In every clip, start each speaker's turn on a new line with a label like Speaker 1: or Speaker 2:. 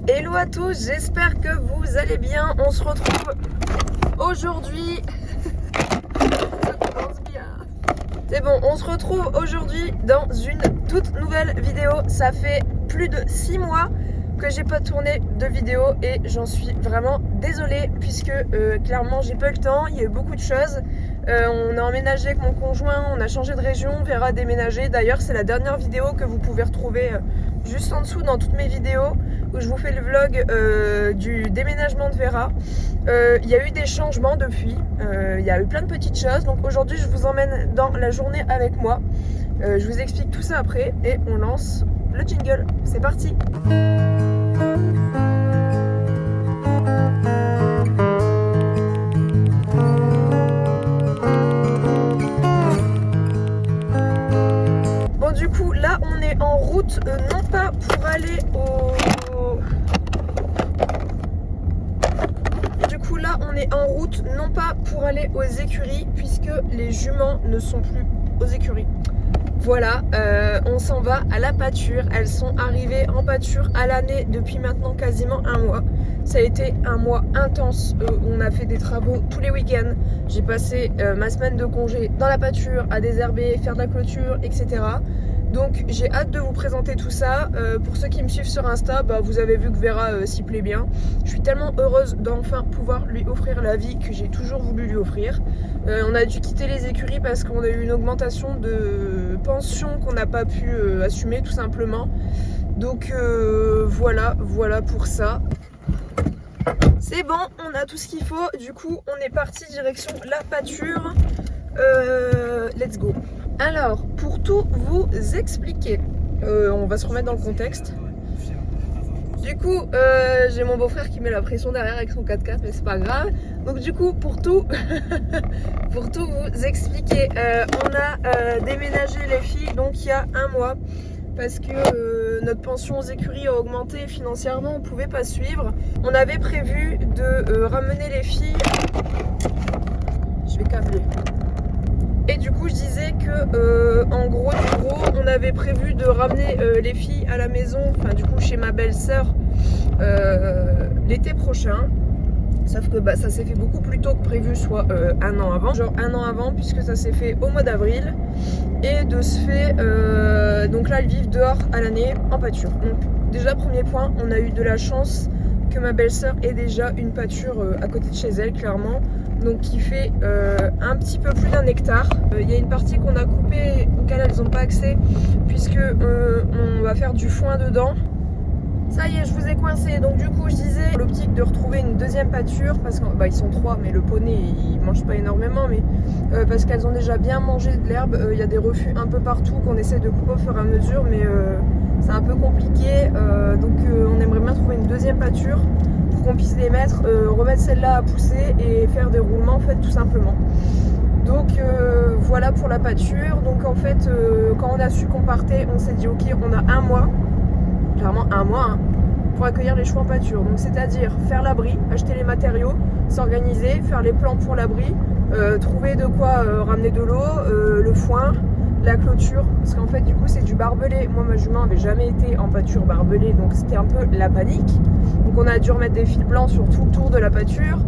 Speaker 1: Hello à tous, j'espère que vous allez bien. On se retrouve aujourd'hui. Ça commence bien. C'est bon, on se retrouve aujourd'hui dans une toute nouvelle vidéo. Ça fait plus de 6 mois que j'ai pas tourné de vidéo et j'en suis vraiment désolée puisque clairement j'ai pas eu le temps, il y a eu beaucoup de choses. On a emménagé avec mon conjoint, on a changé de région, Vera a déménagé. D'ailleurs c'est la dernière vidéo que vous pouvez retrouver juste en dessous dans toutes mes vidéos où je vous fais le vlog du déménagement de Vera. Il y a eu des changements depuis, il y a eu plein de petites choses. Donc aujourd'hui je vous emmène dans la journée avec moi. Je vous explique tout ça après et on lance le jingle. C'est parti. Bon du coup là on est en route non pas pour aller aux écuries puisque les juments ne sont plus aux écuries. Voilà, on s'en va à la pâture. Elles sont arrivées en pâture à l'année depuis maintenant quasiment un mois. Ça a été un mois intense. On a fait des travaux tous les week-ends. J'ai passé ma semaine de congé dans la pâture, à désherber, faire de la clôture, etc. Donc j'ai hâte de vous présenter tout ça. Pour ceux qui me suivent sur Insta, vous avez vu que Vera s'y plaît bien. Je suis tellement heureuse d'enfin pouvoir lui offrir la vie que j'ai toujours voulu lui offrir. On a dû quitter les écuries parce qu'on a eu une augmentation de pension qu'on n'a pas pu assumer tout simplement. Donc voilà pour ça. C'est bon, on a tout ce qu'il faut. Du coup on est parti direction la pâture. Let's go. Alors, pour tout vous expliquer, on va se remettre dans le contexte. Du coup, j'ai mon beau-frère qui met la pression derrière avec son 4x4, mais c'est pas grave. Donc du coup, pour tout vous expliquer, on a déménagé les filles donc il y a un mois parce que notre pension aux écuries a augmenté et financièrement on pouvait pas suivre. On avait prévu de ramener les filles. Je vais câbler. Et du coup je disais que en gros on avait prévu de ramener les filles à la maison, enfin du coup chez ma belle-sœur l'été prochain. Sauf que ça s'est fait beaucoup plus tôt que prévu, soit un an avant. Genre un an avant puisque ça s'est fait au mois d'avril. Et de ce fait, donc là elles vivent dehors à l'année en pâture. Donc déjà premier point, on a eu de la chance que ma belle-sœur ait déjà une pâture à côté de chez elle clairement. Donc qui fait un petit peu plus d'1 hectare. Il y a une partie qu'on a coupée auquel elles n'ont pas accès puisque on va faire du foin dedans. Ça y est, je vous ai coincé. Donc du coup je disais l'optique de retrouver une deuxième pâture parce qu'ils sont 3 mais le poney il mange pas énormément, mais parce qu'elles ont déjà bien mangé de l'herbe. Il y a des refus un peu partout qu'on essaie de couper au fur et à mesure, mais c'est un peu compliqué. Donc on aimerait bien trouver une deuxième pâture pour qu'on puisse les mettre, remettre celle-là à pousser et faire des roulements en fait tout simplement. Donc voilà pour la pâture. Donc en fait quand on a su qu'on partait, on s'est dit ok, on a un mois, clairement un mois pour accueillir les chevaux en pâture. Donc c'est-à-dire faire l'abri, acheter les matériaux, s'organiser, faire les plans pour l'abri, trouver de quoi ramener de l'eau, le foin, la clôture, parce qu'en fait du coup c'est du barbelé. Moi ma jument n'avait jamais été en pâture barbelée, donc c'était un peu la panique. Donc on a dû remettre des fils blancs sur tout le tour de la pâture.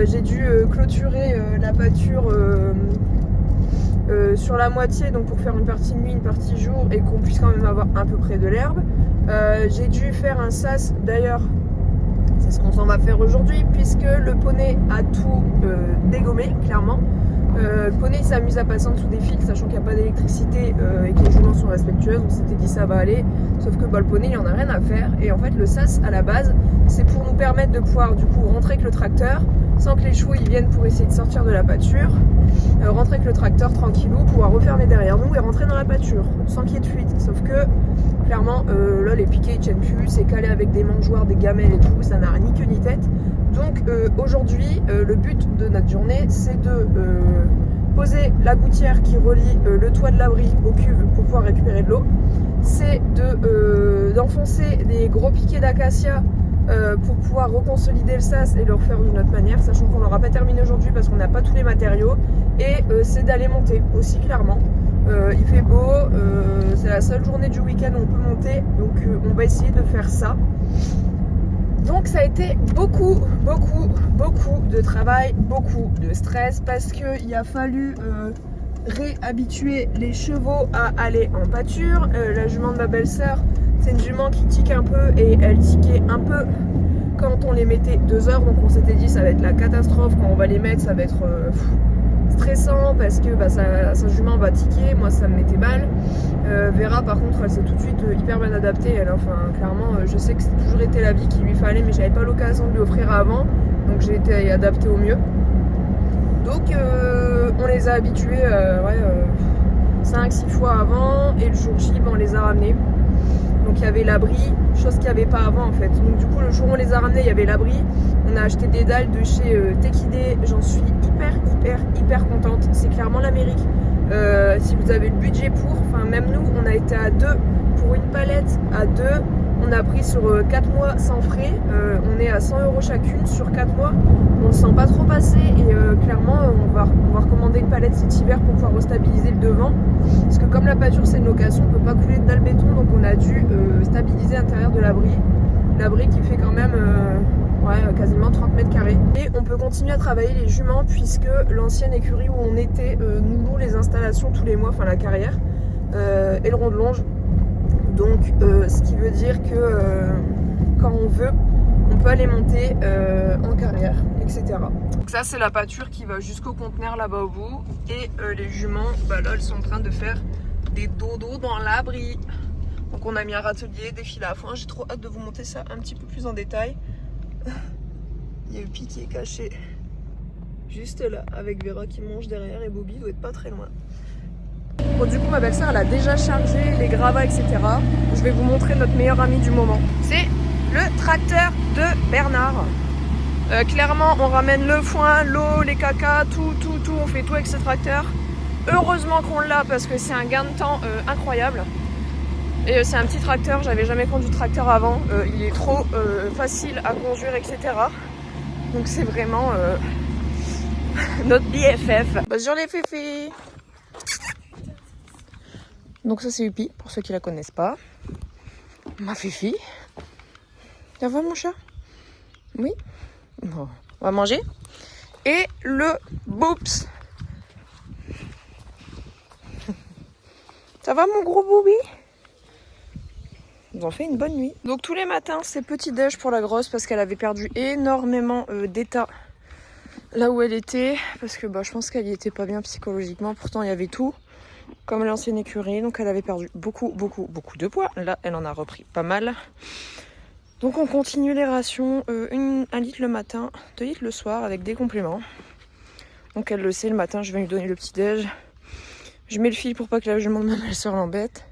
Speaker 1: J'ai dû clôturer la pâture sur la moitié, donc pour faire une partie nuit, une partie jour et qu'on puisse quand même avoir à peu près de l'herbe. J'ai dû faire un sas, d'ailleurs c'est ce qu'on s'en va faire aujourd'hui puisque le poney a tout dégommé clairement. Le poney il s'amuse à passer en dessous des fils sachant qu'il n'y a pas d'électricité et que les juments sont respectueuses, on s'était dit ça va aller, sauf que le poney il en a rien à faire. Et en fait le sas à la base c'est pour nous permettre de pouvoir du coup rentrer avec le tracteur sans que les chevaux ils viennent pour essayer de sortir de la pâture, rentrer avec le tracteur tranquillou, pouvoir refermer derrière nous et rentrer dans la pâture sans qu'il y ait de fuite. Sauf que clairement là les piquets ils tiennent plus, c'est calé avec des mangeoires, des gamelles et tout, ça n'a ni queue ni tête. Donc aujourd'hui le but de notre journée c'est de poser la gouttière qui relie le toit de l'abri au cuve pour pouvoir récupérer de l'eau. C'est d'enfoncer des gros piquets d'acacia pour pouvoir reconsolider le sas et le refaire d'une autre manière, sachant qu'on l'aura pas terminé aujourd'hui parce qu'on n'a pas tous les matériaux. Et c'est d'aller monter aussi clairement. Il fait beau, c'est la seule journée du week-end où on peut monter, donc on va essayer de faire ça. Donc ça a été beaucoup de travail, beaucoup de stress parce qu'il a fallu réhabituer les chevaux à aller en pâture. La jument de ma belle-sœur, c'est une jument qui tique un peu et elle tiquait un peu quand on les mettait 2 heures. Donc on s'était dit ça va être la catastrophe quand on va les mettre, ça va être stressant parce que sa jument va tiquer. Moi ça me mettait mal. Vera par contre elle s'est tout de suite hyper bien adaptée. Elle, enfin clairement je sais que c'est toujours été la vie qu'il lui fallait, mais j'avais pas l'occasion de lui offrir avant, donc j'ai été adaptée au mieux. Donc on les a habitués 5-6 fois avant, et le jour J on les a ramenés. Donc il y avait l'abri, chose qu'il n'y avait pas avant en fait. Donc du coup le jour où on les a ramenés il y avait l'abri. On a acheté des dalles de chez Tekide. J'en suis hyper contente. C'est clairement l'Amérique. Si vous avez le budget pour, enfin même nous on a été à 2 pour une palette, à 2. On a pris sur 4 mois sans frais. On est à 100 € chacune sur 4 mois. On ne le sent pas trop passer et clairement on va recommander une palette cet hiver pour pouvoir restabiliser le devant. Parce que comme la pâture c'est une location, on ne peut pas couler de dalle béton, donc on a dû stabiliser l'intérieur de l'abri. L'abri qui fait quand même quasiment 30 mètres carrés. Et on peut continuer à travailler les juments puisque l'ancienne écurie où on était nous loue les installations tous les mois, enfin la carrière et le rond de longe. Donc ce qui veut dire que quand on veut, on peut aller monter en carrière, etc. Donc ça c'est la pâture qui va jusqu'au conteneur là-bas au bout. Et les juments, là elles sont en train de faire des dodos dans l'abri. Donc on a mis un râtelier, des fils à foin. J'ai trop hâte de vous montrer ça un petit peu plus en détail. Il y a Upi qui est caché juste là avec Vera qui mange derrière et Bobby doit être pas très loin. Bon du coup ma belle-sœur elle a déjà chargé les gravats etc. Je vais vous montrer notre meilleur ami du moment. C'est le tracteur de Bernard. Clairement on ramène le foin, l'eau, les cacas, tout, on fait tout avec ce tracteur. Heureusement qu'on l'a parce que c'est un gain de temps incroyable. Et c'est un petit tracteur, j'avais jamais conduit de tracteur avant, il est trop facile à conduire etc. Donc c'est vraiment notre BFF. Bonjour les féfés. Donc ça c'est Upi, pour ceux qui la connaissent pas. Ma féfie. Ça va mon chat? Oui. Bon. On va manger. Et le Boops. Ça va mon gros booby? Ils ont fait une bonne nuit. Donc tous les matins c'est petit déj pour la grosse parce qu'elle avait perdu énormément d'état là où elle était. Parce que je pense qu'elle y était pas bien psychologiquement. Pourtant il y avait tout. Comme l'ancienne écurie, donc elle avait perdu beaucoup de poids. Là, elle en a repris pas mal. Donc on continue les rations, 1 litre le matin, 2 litres le soir avec des compléments. Donc elle le sait, le matin, je vais lui donner le petit-déj. Je mets le fil pour pas que la jument de ma belle-sœur l'embête.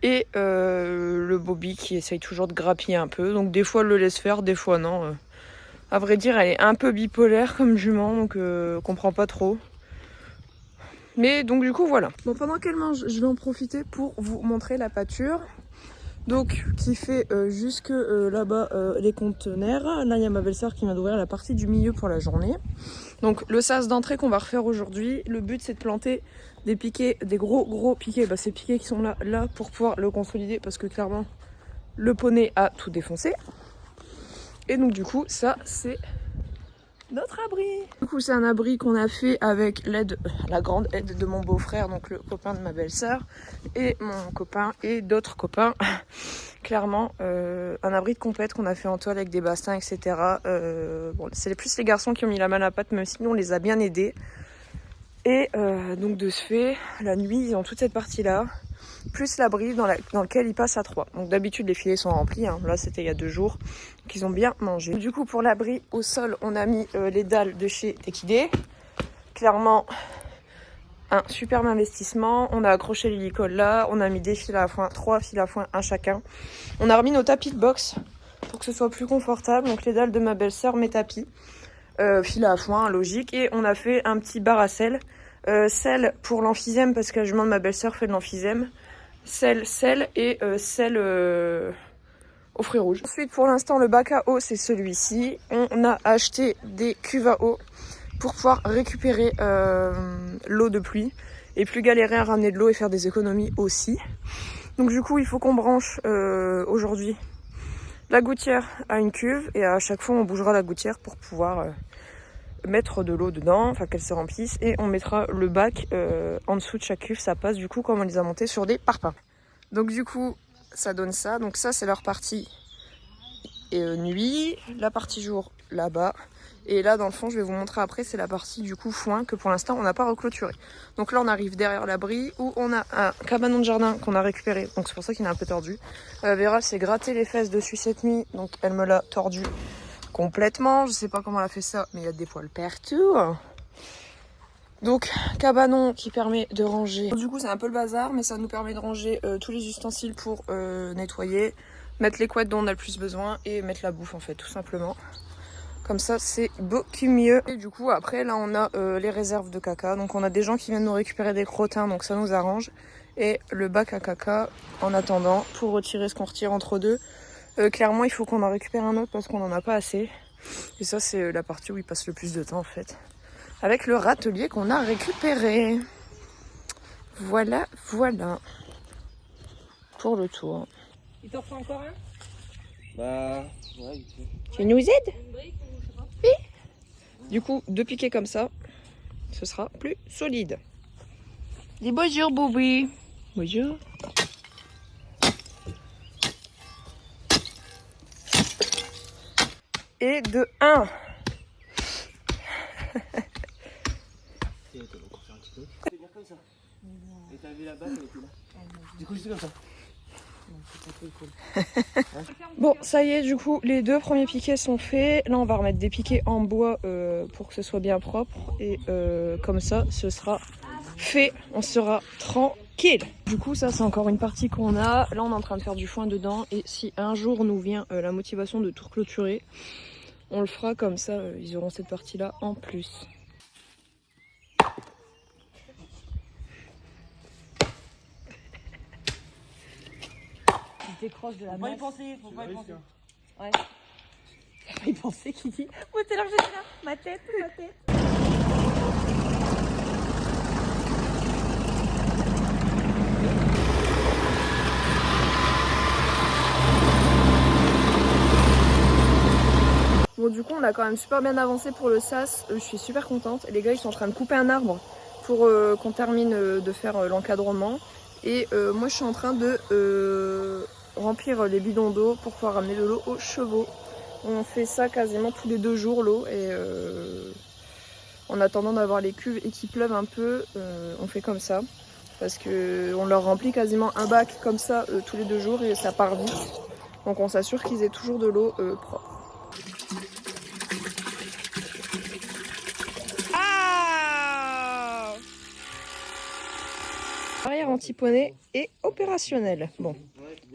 Speaker 1: Et le Bobby qui essaye toujours de grappiller un peu. Donc des fois, elle le laisse faire, des fois non. À vrai dire, elle est un peu bipolaire comme jument, donc on comprend pas trop. Mais donc du coup voilà. Bon, pendant qu'elle mange, je vais en profiter pour vous montrer la pâture. Donc qui fait jusque là-bas les conteneurs. Là il y a ma belle-sœur qui vient d'ouvrir la partie du milieu pour la journée. Donc le sas d'entrée qu'on va refaire aujourd'hui. Le but c'est de planter des piquets, des gros piquets. Ces piquets qui sont là pour pouvoir le consolider parce que clairement le poney a tout défoncé. Et donc du coup ça c'est notre abri. Du coup c'est un abri qu'on a fait avec l'aide, la grande aide de mon beau-frère, donc le copain de ma belle-sœur et mon copain et d'autres copains. Clairement un abri de compète qu'on a fait en toile avec des bastins etc. Bon, c'est plus les garçons qui ont mis la main à la pâte, même si nous on les a bien aidés. Et donc de ce fait, la nuit ils ont toute cette partie là, plus l'abri dans lequel ils passent à 3. Donc d'habitude les filets sont remplis, hein. Là c'était il y a 2 jours, donc ils ont bien mangé. Du coup pour l'abri au sol on a mis les dalles de chez Tekide. Clairement un superbe investissement. On a accroché l'hélicole là, on a mis des fils à foin, 3 fils à foin un chacun. On a remis nos tapis de boxe pour que ce soit plus confortable. Donc les dalles de ma belle-sœur, mes tapis, fil à foin logique, et on a fait un petit bar à sel. Sel pour l'emphysème parce que la jument de ma belle-sœur fait de l'emphysème. Sel et sel aux fruits rouges. Ensuite pour l'instant le bac à eau c'est celui-ci. On a acheté des cuves à eau pour pouvoir récupérer l'eau de pluie et plus galérer à ramener de l'eau et faire des économies aussi. Donc du coup il faut qu'on branche aujourd'hui la gouttière à une cuve et à chaque fois on bougera la gouttière pour pouvoir mettre de l'eau dedans, enfin qu'elle se remplisse, et on mettra le bac en dessous de chaque cuve. Ça passe du coup comme on les a montés sur des parpaings. Donc du coup ça donne ça. Donc ça c'est leur partie nuit, la partie jour là-bas. Et là dans le fond je vais vous montrer après, c'est la partie du coup foin que pour l'instant on n'a pas reclôturé. Donc là on arrive derrière l'abri où on a un cabanon de jardin qu'on a récupéré, donc c'est pour ça qu'il est un peu tordu. Vera s'est gratté les fesses dessus cette nuit, donc elle me l'a tordu complètement. Je sais pas comment elle a fait ça, mais il y a des poils partout. Donc cabanon qui permet de ranger. Du coup c'est un peu le bazar, mais ça nous permet de ranger tous les ustensiles pour nettoyer, mettre les couettes dont on a le plus besoin et mettre la bouffe en fait tout simplement. Comme ça c'est beaucoup mieux. Et du coup après là on a les réserves de caca. Donc on a des gens qui viennent nous récupérer des crottins, donc ça nous arrange. Et le bac à caca en attendant pour retirer ce qu'on retire entre deux. Clairement il faut qu'on en récupère un autre parce qu'on n'en a pas assez. Et ça c'est la partie où il passe le plus de temps en fait. Avec le râtelier qu'on a récupéré. Voilà, voilà. Pour le tour.
Speaker 2: Il t'en faut encore un?
Speaker 3: Bah, ouais, vite fait.
Speaker 1: Tu nous aides? Oui. Du coup, 2 piquets comme ça, ce sera plus solide. Dis bonjour, Bobby. Bonjour. Et de 1.
Speaker 3: C'est bien comme ça. Et t'as vu là-bas, elle était là. Du coup, c'est comme ça.
Speaker 1: Bon, ça y est, du coup, les 2 premiers piquets sont faits. Là, on va remettre des piquets en bois pour que ce soit bien propre. Et comme ça, ce sera fait. On sera tranquille. Du coup, ça, c'est encore une partie qu'on a. Là, on est en train de faire du foin dedans. Et si un jour nous vient la motivation de tout clôturer, on le fera comme ça. Ils auront cette partie-là en plus.
Speaker 2: Décroche de la main.
Speaker 3: Faut pas y penser.
Speaker 2: Ouais. Faut pas y penser qui dit. Moi, c'est là, j'étais là. Ma tête.
Speaker 1: Bon, du coup, on a quand même super bien avancé pour le sas. Je suis super contente. Les gars, ils sont en train de couper un arbre pour qu'on termine de faire l'encadrement. Et moi, je suis en train de remplir les bidons d'eau pour pouvoir ramener de l'eau aux chevaux. On fait ça quasiment tous les 2 jours, l'eau. Et en attendant d'avoir les cuves et qu'il pleuve un peu, on fait comme ça. Parce qu'on leur remplit quasiment un bac comme ça tous les 2 jours et ça part vite. Donc on s'assure qu'ils aient toujours de l'eau propre. Arrière anti-poney est opérationnel. Bon,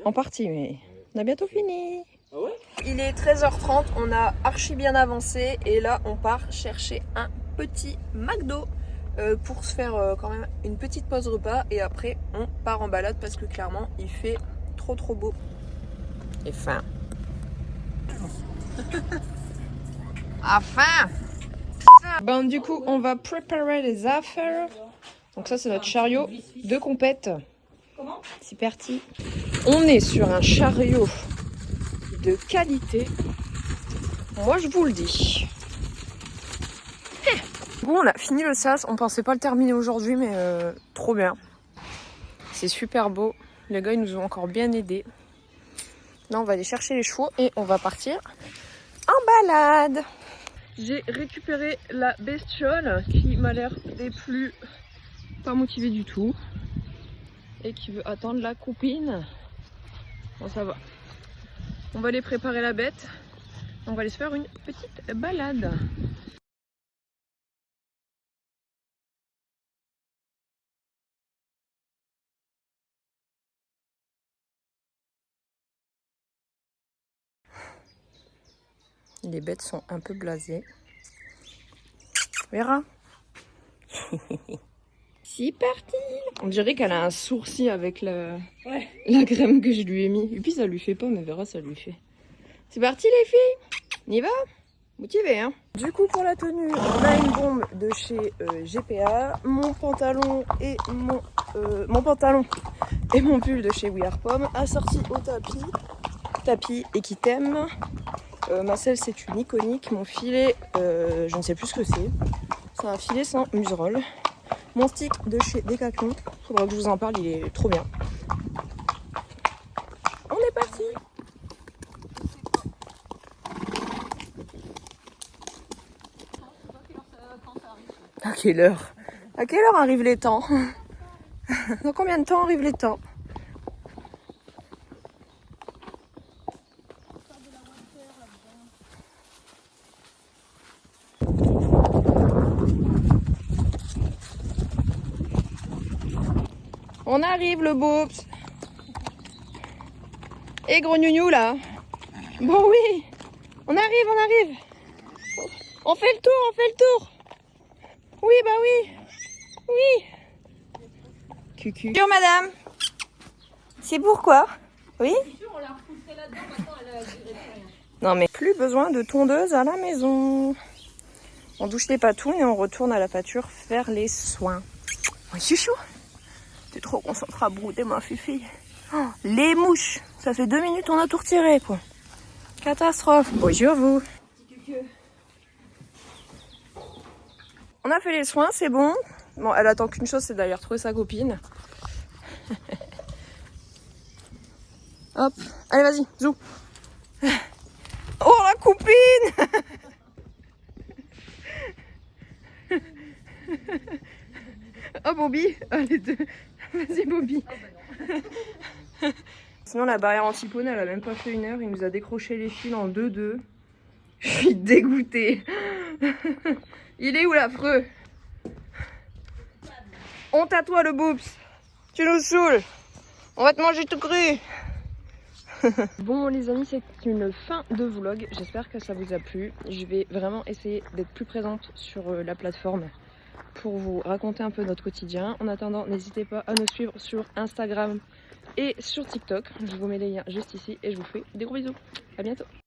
Speaker 1: en partie, mais on a bientôt fini.
Speaker 3: Ah ouais?
Speaker 1: Il est 13h30, on a archi bien avancé et là on part chercher un petit McDo pour se faire quand même une petite pause repas et après on part en balade parce que clairement il fait trop beau. Et faim. Enfin. Bon, du coup on va préparer les affaires. Donc ça c'est notre chariot de compète. C'est parti. On est sur un chariot de qualité. Moi je vous le dis. Du coup on a fini le sas. On pensait pas le terminer aujourd'hui mais trop bien. C'est super beau. Les gars ils nous ont encore bien aidés. Là on va aller chercher les chevaux et on va partir en balade. J'ai récupéré la bestiole qui m'a l'air des plus pas motivée du tout et qui veut attendre la copine. Bon ça va. On va aller préparer la bête. On va aller se faire une petite balade. Les bêtes sont un peu blasées. Vera. C'est parti. On dirait qu'elle a un sourcil avec la crème que je lui ai mis. Et puis ça lui fait pas, mais Vera ça lui fait. C'est parti les filles. On y va. Motivé hein. Du coup pour la tenue, on a une bombe de chez GPA, mon pantalon et mon pantalon et mon pull de chez We Are Pomme, assorti au tapis.
Speaker 2: tapis et qui t'aime. Ma selle, c'est une iconique. Mon filet, je ne sais plus ce que c'est. C'est un filet sans muserolle. Mon stick de chez Decathlon. Faudra que je vous en parle, il est trop bien. On est parti. À quelle heure? À quelle heure arrivent les temps? Dans combien de temps arrivent les temps? On arrive le Boops. Et gros gnougnou là. Bon oui. On arrive. On fait le tour. Oui bah oui. Oui. Cucu. Bonjour madame. C'est pourquoi? Oui. Non mais plus besoin de tondeuse à la maison. On douche les patounes et on retourne à la pâture faire les soins. Oui chouchou. T'es trop concentré à brouter ma fifi. Oh, les mouches. Ça fait 2 minutes on a tout retiré quoi. Catastrophe. Bonjour vous. On a fait les soins, c'est bon. Bon, elle attend qu'une chose, c'est d'aller retrouver sa copine. Hop. Allez vas-y, zou. Oh la copine. Oh Bobby, allez deux. Vas-y Bobby. Sinon la barrière anti-pone elle a même pas fait 1 heure, il nous a décroché les fils en 2-2. Je suis dégoûtée. Il est où l'affreux? Honte à toi le Boops. Tu nous saoules. On va te manger tout cru. Bon les amis, c'est une fin de vlog. J'espère que ça vous a plu. Je vais vraiment essayer d'être plus présente sur la plateforme pour vous raconter un peu notre quotidien. En attendant, n'hésitez pas à nous suivre sur Instagram et sur TikTok. Je vous mets les liens juste ici et je vous fais des gros bisous. À bientôt.